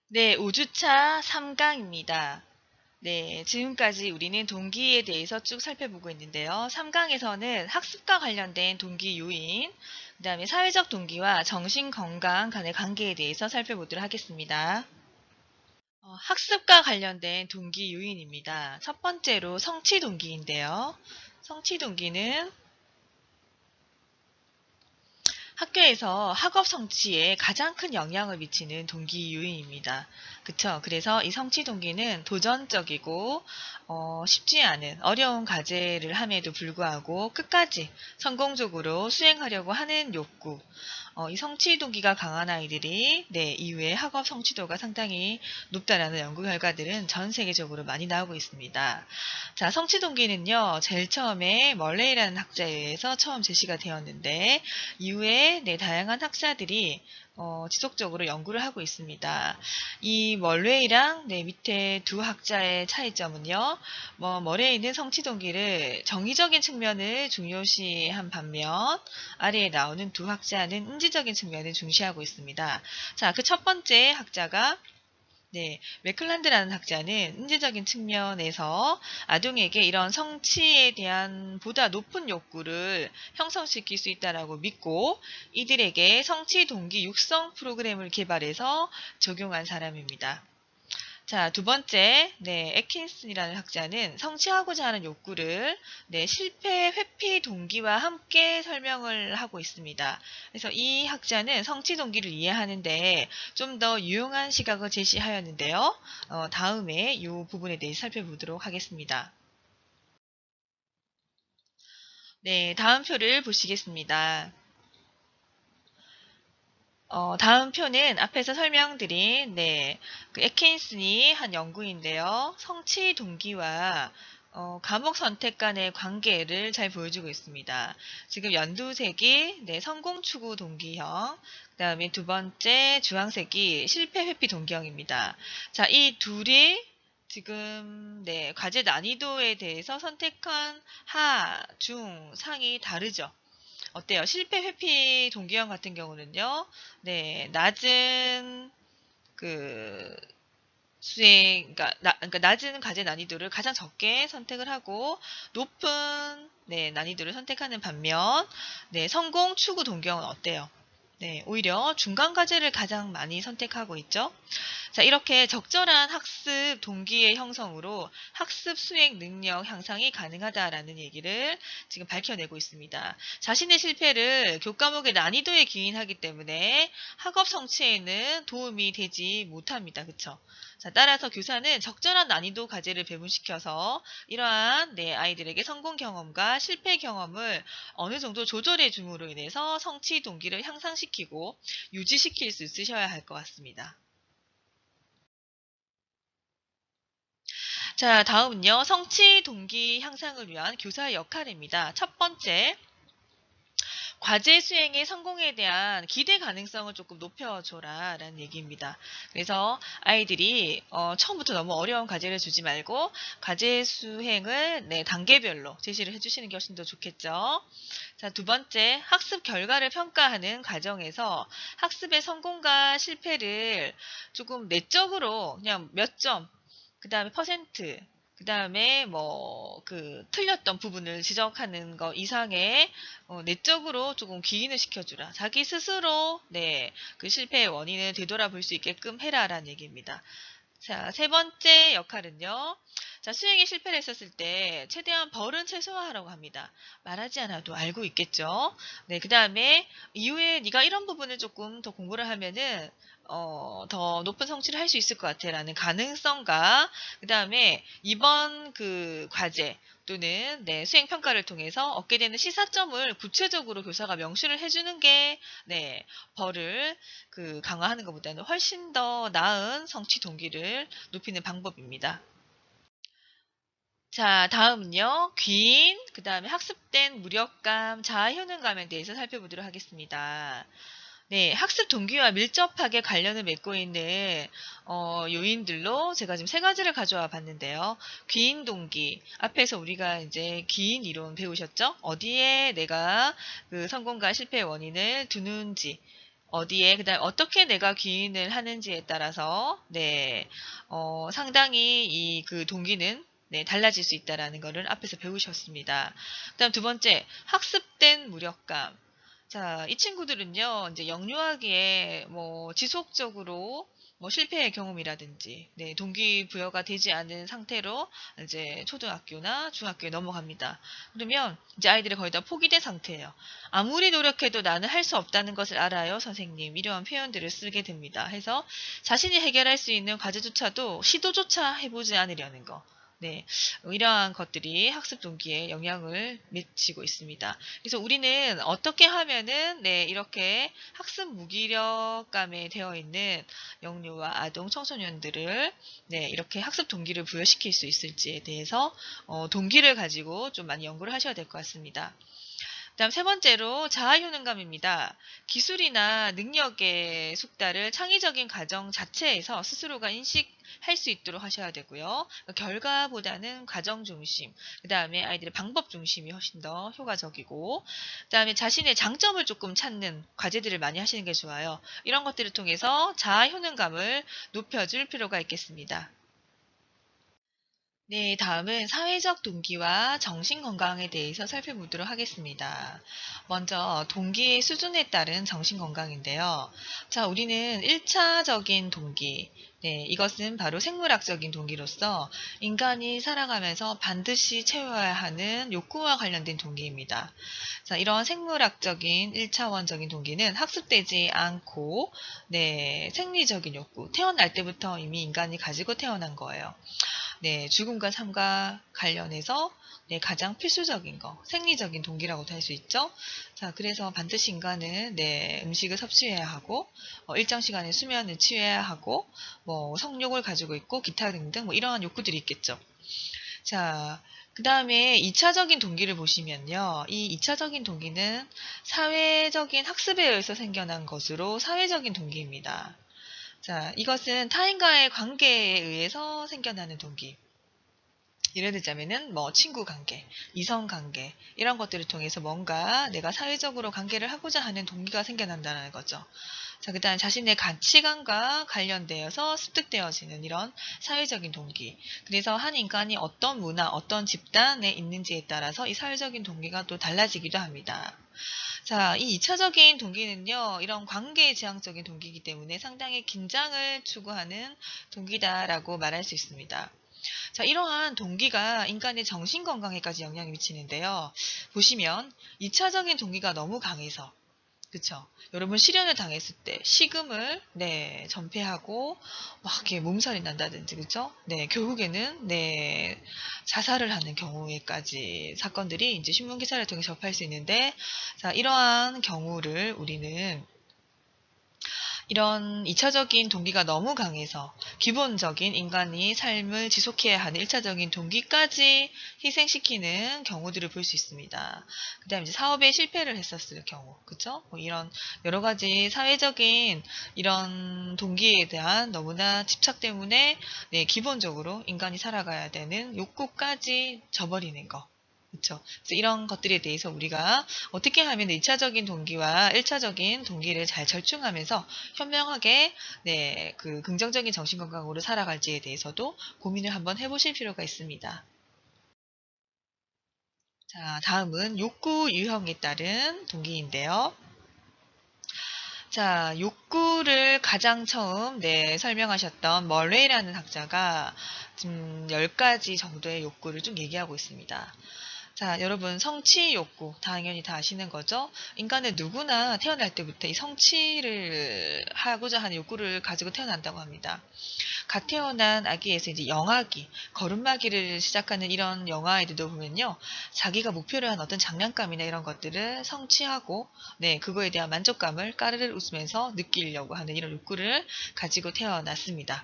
네, 5주차 3강입니다. 네, 지금까지 우리는 동기에 대해서 쭉 살펴보고 있는데요. 3강에서는 학습과 관련된 동기 요인, 그 다음에 사회적 동기와 정신건강 간의 관계에 대해서 살펴보도록 하겠습니다. 학습과 관련된 동기 요인입니다. 첫 번째로 성취 동기인데요. 성취 동기는 학교에서 학업 성취에 가장 큰 영향을 미치는 동기 요인입니다. 그쵸? 그래서 이 성취 동기는 도전적이고 쉽지 않은 어려운 과제를 함에도 불구하고 끝까지 성공적으로 수행하려고 하는 욕구, 이 성취 동기가 강한 아이들이 이후에 학업 성취도가 상당히 높다라는 연구 결과들은 전 세계적으로 많이 나오고 있습니다. 자, 성취 동기는요, 제일 처음에 멀레이라는 학자에 의해서 처음 제시가 되었는데, 이후에 다양한 학자들이 지속적으로 연구를 하고 있습니다. 이 멀레이랑 밑에 두 학자의 차이점은요, 멀레이는 성취 동기를 정의적인 측면을 중요시한 반면, 아래에 나오는 두 학자는 인지적인 측면을 중시하고 있습니다. 자, 그 첫 번째 학자가 맥클란드라는 학자는 인지적인 측면에서 아동에게 이런 성취에 대한 보다 높은 욕구를 형성시킬 수 있다라고 믿고 이들에게 성취 동기 육성 프로그램을 개발해서 적용한 사람입니다. 자, 두 번째, 애킨슨이라는 학자는 성취하고자 하는 욕구를 실패 회피 동기와 함께 설명을 하고 있습니다. 그래서 이 학자는 성취 동기를 이해하는데 좀 더 유용한 시각을 제시하였는데요. 다음에 이 부분에 대해 살펴보도록 하겠습니다. 네, 다음 표를 보시겠습니다. 다음 표는 앞에서 설명드린 그 애킨슨이 한 연구인데요. 성취 동기와 과목 선택 간의 관계를 잘 보여주고 있습니다. 지금 연두색이 성공 추구 동기형, 그다음에 두 번째 주황색이 실패 회피 동기형입니다. 자, 이 둘이 지금 과제 난이도에 대해서 선택한 하, 중, 상이 다르죠. 어때요? 실패 회피 동기형 같은 경우는요, 낮은 그 수행, 그러니까 낮은 과제 난이도를 가장 적게 선택을 하고 높은 난이도를 선택하는 반면, 성공 추구 동기형은 어때요? 오히려 중간 과제를 가장 많이 선택하고 있죠. 자, 이렇게 적절한 학습 동기의 형성으로 학습 수행 능력 향상이 가능하다라는 얘기를 지금 밝혀내고 있습니다. 자신의 실패를 교과목의 난이도에 기인하기 때문에 학업 성취에는 도움이 되지 못합니다. 그쵸? 자, 따라서 교사는 적절한 난이도 과제를 배분시켜서 이러한 아이들에게 성공 경험과 실패 경험을 어느 정도 조절해 줌으로 인해서 성취 동기를 향상시키고 유지시킬 수 있으셔야 할 것 같습니다. 자, 다음은요. 성취 동기 향상을 위한 교사의 역할입니다. 첫 번째, 과제 수행의 성공에 대한 기대 가능성을 조금 높여줘라 라는 얘기입니다. 그래서 아이들이 처음부터 너무 어려운 과제를 주지 말고 과제 수행을 단계별로 제시를 해주시는 게 훨씬 더 좋겠죠. 자, 두 번째, 학습 결과를 평가하는 과정에서 학습의 성공과 실패를 조금 내적으로 그냥 몇 점, 그 다음에 퍼센트, 그 다음에 틀렸던 부분을 지적하는 거 이상의 내적으로 조금 기인을 시켜주라. 자기 스스로 그 실패의 원인을 되돌아볼 수 있게끔 해라라는 얘기입니다. 자, 세 번째 역할은요. 자, 수행에 실패를 했었을 때 최대한 벌은 최소화하라고 합니다. 말하지 않아도 알고 있겠죠. 그 다음에 이후에 네가 이런 부분을 조금 더 공부를 하면은 더 높은 성취를 할 수 있을 것 같아 라는 가능성과 그 다음에 이번 그 과제 또는 수행평가를 통해서 얻게 되는 시사점을 구체적으로 교사가 명시를 해주는 게 벌을 강화하는 것보다는 훨씬 더 나은 성취 동기를 높이는 방법입니다. 자, 다음은요. 귀인, 그 다음에 학습된 무력감, 자아 효능감에 대해서 살펴보도록 하겠습니다. 네, 학습 동기와 밀접하게 관련을 맺고 있는 요인들로 제가 지금 세 가지를 가져와 봤는데요. 귀인 동기. 앞에서 우리가 이제 귀인 이론 배우셨죠? 어디에 내가 그 성공과 실패의 원인을 두는지. 어디에, 그 다음에 어떻게 내가 귀인을 하는지에 따라서, 네, 상당히 이 그 동기는 네, 달라질 수 있다라는 거를 앞에서 배우셨습니다. 그다음 두 번째, 학습된 무력감. 자, 이 친구들은요, 이제 영유아기에 뭐 지속적으로 뭐 실패의 경험이라든지, 네, 동기부여가 되지 않은 상태로 이제 초등학교나 중학교에 넘어갑니다. 그러면 이제 아이들이 거의 다 포기된 상태예요. 아무리 노력해도 나는 할 수 없다는 것을 알아요, 선생님. 이러한 표현들을 쓰게 됩니다. 해서 자신이 해결할 수 있는 과제조차도 시도조차 해보지 않으려는 거. 네, 이러한 것들이 학습 동기에 영향을 미치고 있습니다. 그래서 우리는 어떻게 하면은 네, 이렇게 학습 무기력감에 되어 있는 영유아 아동 청소년들을 네, 이렇게 학습 동기를 부여시킬 수 있을지에 대해서 동기를 가지고 좀 많이 연구를 하셔야 될 것 같습니다. 그다음 세 번째로 자아효능감입니다. 기술이나 능력의 숙달을 창의적인 과정 자체에서 스스로가 인식할 수 있도록 하셔야 되고요. 결과보다는 과정 중심, 그 다음에 아이들의 방법 중심이 훨씬 더 효과적이고, 그 다음에 자신의 장점을 조금 찾는 과제들을 많이 하시는 게 좋아요. 이런 것들을 통해서 자아효능감을 높여줄 필요가 있겠습니다. 네, 다음은 사회적 동기와 정신 건강에 대해서 살펴보도록 하겠습니다. 먼저 동기의 수준에 따른 정신 건강인데요. 자, 우리는 1차적인 동기, 네, 이것은 바로 생물학적인 동기로서 인간이 살아가면서 반드시 채워야 하는 욕구와 관련된 동기입니다. 자, 이런 생물학적인 1차원적인 동기는 학습되지 않고, 네, 생리적인 욕구, 태어날 때부터 이미 인간이 가지고 태어난 거예요. 네, 죽음과 삶과 관련해서 네, 가장 필수적인 거, 생리적인 동기라고도 할 수 있죠. 자, 그래서 반드시 인간은 네, 음식을 섭취해야 하고, 일정 시간의 수면을 취해야 하고, 뭐 성욕을 가지고 있고, 기타 등등 뭐 이러한 욕구들이 있겠죠. 자, 그 다음에 2차적인 동기를 보시면요. 이 2차적인 동기는 사회적인 학습에 의해서 생겨난 것으로 사회적인 동기입니다. 자, 이것은 타인과의 관계에 의해서 생겨나는 동기. 예를 들자면은 뭐 친구 관계, 이성 관계 이런 것들을 통해서 뭔가 내가 사회적으로 관계를 하고자 하는 동기가 생겨난다는 거죠. 자, 그다음 자신의 가치관과 관련되어서 습득되어지는 이런 사회적인 동기. 그래서 한 인간이 어떤 문화, 어떤 집단에 있는지에 따라서 이 사회적인 동기가 또 달라지기도 합니다. 자, 이 2차적인 동기는요, 이런 관계 지향적인 동기이기 때문에 상당히 긴장을 추구하는 동기다라고 말할 수 있습니다. 자, 이러한 동기가 인간의 정신 건강에까지 영향을 미치는데요. 보시면 2차적인 동기가 너무 강해서 그쵸. 여러분 실연을 당했을 때 식음을 네, 전폐하고 막 이렇게 몸살이 난다든지 그쵸? 네, 결국에는 네, 자살을 하는 경우에까지 사건들이 이제 신문 기사를 통해 접할 수 있는데 자, 이러한 경우를 우리는 이런 2차적인 동기가 너무 강해서 기본적인 인간이 삶을 지속해야 하는 1차적인 동기까지 희생시키는 경우들을 볼 수 있습니다. 그 다음에 이제 사업에 실패를 했었을 경우, 그쵸? 뭐 이런 여러 가지 사회적인 이런 동기에 대한 너무나 집착 때문에 네, 기본적으로 인간이 살아가야 되는 욕구까지 저버리는 거. 그렇죠. 그래서 이런 것들에 대해서 우리가 어떻게 하면 2차적인 동기와 1차적인 동기를 잘 절충하면서 현명하게 네, 그 긍정적인 정신건강으로 살아갈지에 대해서도 고민을 한번 해보실 필요가 있습니다. 자, 다음은 욕구 유형에 따른 동기인데요. 자, 욕구를 가장 처음 네, 설명하셨던 머레이라는 학자가 지금 10가지 정도의 욕구를 좀 얘기하고 있습니다. 자, 여러분, 성취 욕구, 당연히 다 아시는 거죠? 인간은 누구나 태어날 때부터 이 성취를 하고자 하는 욕구를 가지고 태어난다고 합니다. 갓 태어난 아기에서 이제 영아기, 걸음마기를 시작하는 이런 영아아이들도 보면요. 자기가 목표로 한 어떤 장난감이나 이런 것들을 성취하고, 네, 그거에 대한 만족감을 까르르 웃으면서 느끼려고 하는 이런 욕구를 가지고 태어났습니다.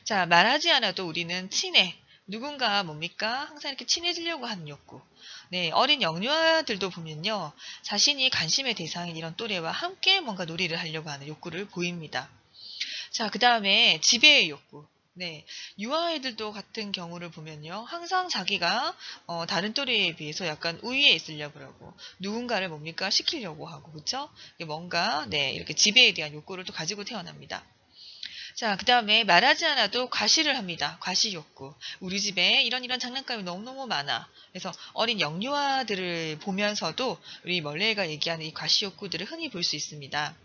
자, 말하지 않아도 우리는 친해. 누군가 뭡니까? 항상 이렇게 친해지려고 하는 욕구. 네, 어린 영유아들도 보면요. 자신이 관심의 대상인 이런 또래와 함께 뭔가 놀이를 하려고 하는 욕구를 보입니다. 자, 그 다음에 지배의 욕구. 네, 유아아이들도 같은 경우를 보면요. 항상 자기가 다른 또래에 비해서 약간 우위에 있으려고 그러고 누군가를 뭡니까 시키려고 하고 그쵸? 이게 뭔가 네 이렇게 지배에 대한 욕구를 또 가지고 태어납니다. 자, 그 다음에 말하지 않아도 과시를 합니다. 과시 욕구. 우리 집에 이런 장난감이 너무너무 많아. 그래서 어린 영유아들을 보면서도 우리 멀레이가 얘기하는 이 과시 욕구들을 흔히 볼 수 있습니다.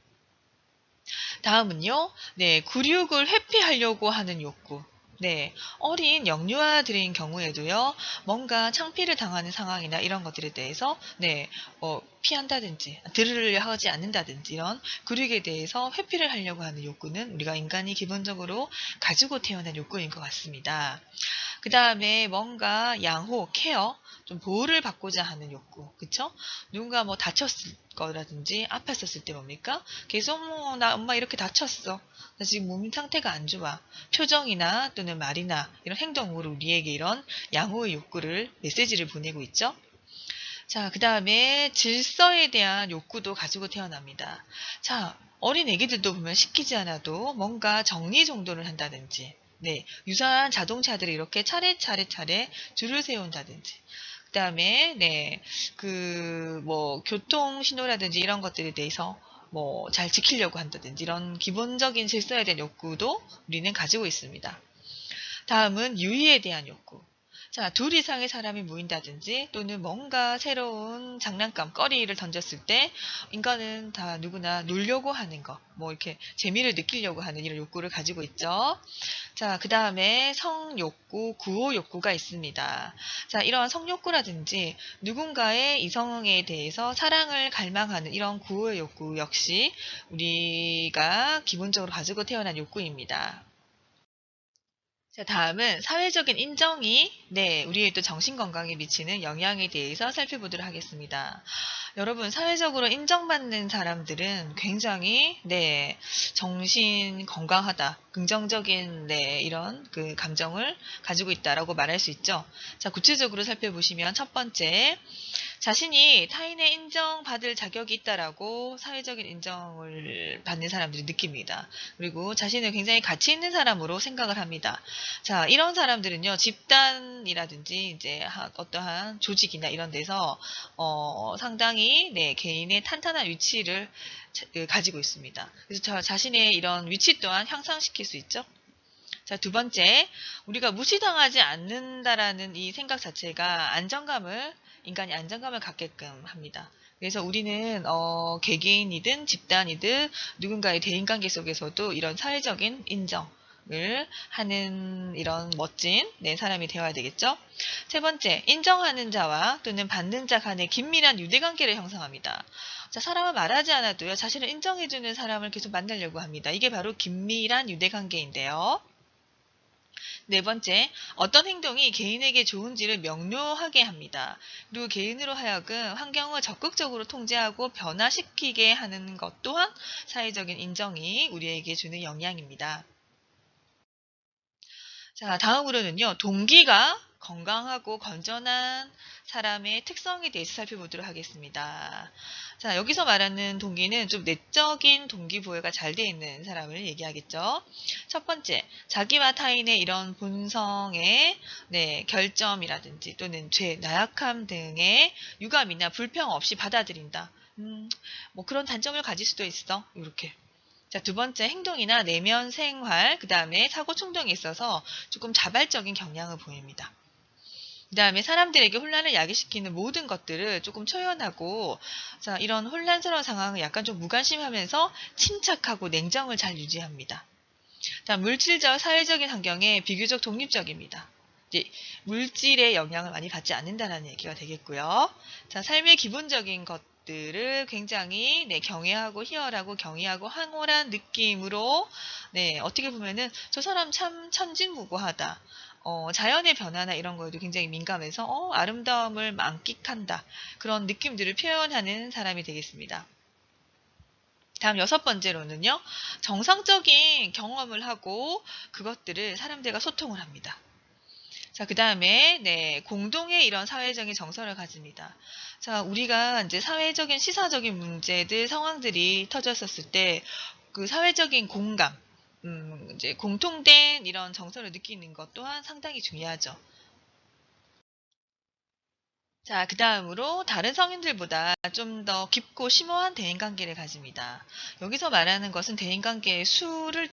다음은요. 네, 굴욕을 회피하려고 하는 욕구. 네, 어린 영유아들인 경우에도요, 뭔가 창피를 당하는 상황이나 이런 것들에 대해서, 네, 피한다든지, 들으려 하지 않는다든지, 이런 굴욕에 대해서 회피를 하려고 하는 욕구는 우리가 인간이 기본적으로 가지고 태어난 욕구인 것 같습니다. 그 다음에 뭔가 양호, 케어, 좀 보호를 받고자 하는 욕구, 그쵸? 누군가 뭐 다쳤을 거라든지 아팠었을 때 뭡니까? 계속 뭐 나 엄마 이렇게 다쳤어. 나 지금 몸 상태가 안 좋아. 표정이나 또는 말이나 이런 행동으로 우리에게 이런 양호의 욕구를 메시지를 보내고 있죠. 자, 그 다음에 질서에 대한 욕구도 가지고 태어납니다. 자, 어린 애기들도 보면 시키지 않아도 뭔가 정리정돈을 한다든지, 네, 유사한 자동차들을 이렇게 차례 줄을 세운다든지, 그 다음에, 네, 교통 신호라든지 이런 것들에 대해서 뭐, 잘 지키려고 한다든지, 이런 기본적인 질서에 대한 욕구도 우리는 가지고 있습니다. 다음은 유의에 대한 욕구. 자, 둘 이상의 사람이 모인다든지 또는 뭔가 새로운 장난감, 거리를 던졌을 때 인간은 다 누구나 놀려고 하는 거, 뭐 이렇게 재미를 느끼려고 하는 이런 욕구를 가지고 있죠. 자, 그 다음에 성욕구, 구호욕구가 있습니다. 자, 이런 성욕구라든지 누군가의 이성에 대해서 사랑을 갈망하는 이런 구호의 욕구 역시 우리가 기본적으로 가지고 태어난 욕구입니다. 자, 다음은 사회적인 인정이 네, 우리의 또 정신 건강에 미치는 영향에 대해서 살펴보도록 하겠습니다. 여러분, 사회적으로 인정받는 사람들은 굉장히 네, 정신 건강하다, 긍정적인 네, 이런 그 감정을 가지고 있다라고 말할 수 있죠. 자, 구체적으로 살펴보시면 첫 번째, 자신이 타인의 인정받을 자격이 있다라고 사회적인 인정을 받는 사람들이 느낍니다. 그리고 자신을 굉장히 가치 있는 사람으로 생각을 합니다. 자, 이런 사람들은요, 집단이라든지 이제 어떠한 조직이나 이런 데서 상당히 네, 개인의 탄탄한 위치를 가지고 있습니다. 그래서 자신의 이런 위치 또한 향상시킬 수 있죠. 자, 두 번째, 우리가 무시당하지 않는다라는 이 생각 자체가 인간이 안정감을 갖게끔 합니다. 그래서 우리는, 개개인이든 집단이든 누군가의 대인관계 속에서도 이런 사회적인 인정을 하는 이런 멋진 네, 사람이 되어야 되겠죠. 세 번째, 인정하는 자와 또는 받는 자 간의 긴밀한 유대관계를 형성합니다. 자, 사람은 말하지 않아도요, 자신을 인정해주는 사람을 계속 만나려고 합니다. 이게 바로 긴밀한 유대관계인데요. 네 번째, 어떤 행동이 개인에게 좋은지를 명료하게 합니다. 그리고 개인으로 하여금 환경을 적극적으로 통제하고 변화시키게 하는 것 또한 사회적인 인정이 우리에게 주는 영향입니다. 자, 다음으로는요, 동기가 건강하고 건전한 사람의 특성에 대해서 살펴보도록 하겠습니다. 자, 여기서 말하는 동기는 좀 내적인 동기부여가 잘 돼 있는 사람을 얘기하겠죠. 첫 번째, 자기와 타인의 이런 본성의 네, 결점이라든지 또는 죄, 나약함 등의 유감이나 불평 없이 받아들인다. 뭐 그런 단점을 가질 수도 있어. 이렇게. 자, 두 번째, 행동이나 내면 생활, 그 다음에 사고 충동에 있어서 조금 자발적인 경향을 보입니다. 그 다음에 사람들에게 혼란을 야기시키는 모든 것들을 조금 초연하고, 자, 이런 혼란스러운 상황을 약간 좀 무관심하면서 침착하고 냉정을 잘 유지합니다. 다음, 물질적, 사회적인 환경에 비교적 독립적입니다. 이제 물질의 영향을 많이 받지 않는다는 얘기가 되겠고요. 자, 삶의 기본적인 것들을 굉장히 네, 경외하고 희열하고 경외하고 황홀한 느낌으로 네, 어떻게 보면은 저 사람 참 천진무구하다. 자연의 변화나 이런 거에도 굉장히 민감해서 아름다움을 만끽한다. 그런 느낌들을 표현하는 사람이 되겠습니다. 다음 여섯 번째로는요, 정상적인 경험을 하고 그것들을 사람들과 소통을 합니다. 자, 그 다음에, 네, 공동의 이런 사회적인 정서를 가집니다. 자, 우리가 이제 사회적인 시사적인 문제들, 상황들이 터졌었을 때, 그 사회적인 공감, 이제 공통된 이런 정서를 느끼는 것 또한 상당히 중요하죠. 자, 그 다음으로 다른 성인들보다 좀 더 깊고 심오한 대인관계를 가집니다. 여기서 말하는 것은 대인관계의 수를